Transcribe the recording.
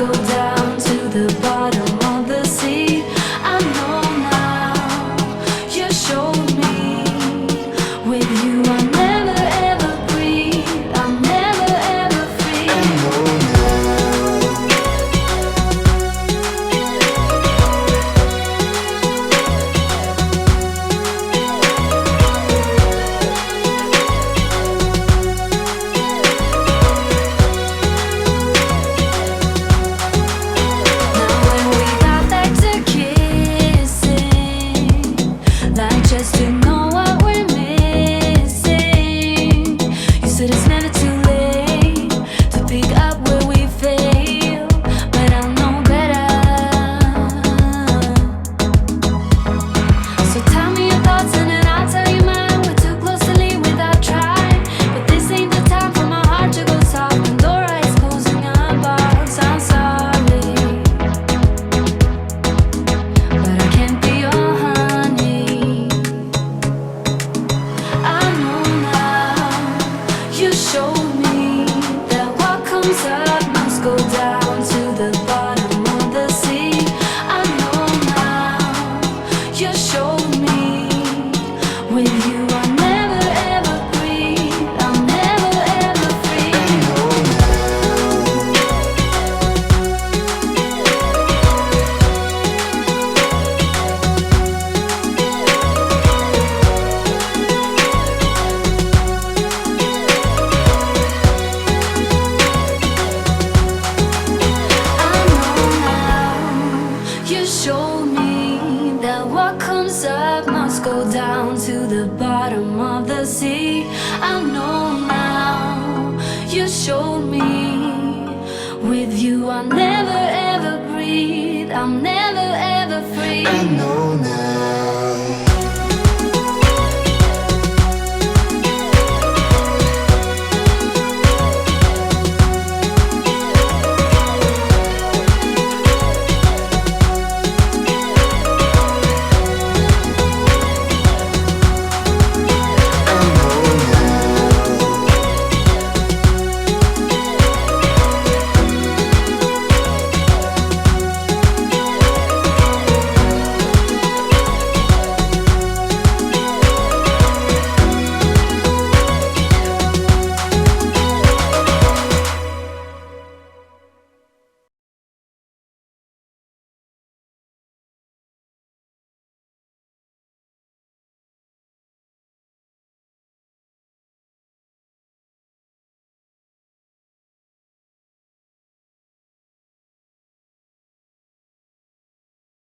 go down to the bottom of the sea. I know now, you showed me. With you I'll never ever breathe, I'm never ever free. I know just to know what we're missing. You said it's never too late to pick up where we fail, but I know better. So tell me your thoughts and then I'll tell you mine. We're too close to leave without trying, but this ain't the time for my heart to go soft. Pandora is closing our box. I'm sorry, but I can't be your honey. You showed me that what comes up must go down to the bottom of the sea. I know now, you showed me. With you I'll never ever breathe, I'm never ever free. I know you showed me that what comes up must go down to the bottom of the sea. I know now, you showed me. With you I'll never ever breathe, I'm never ever free. I know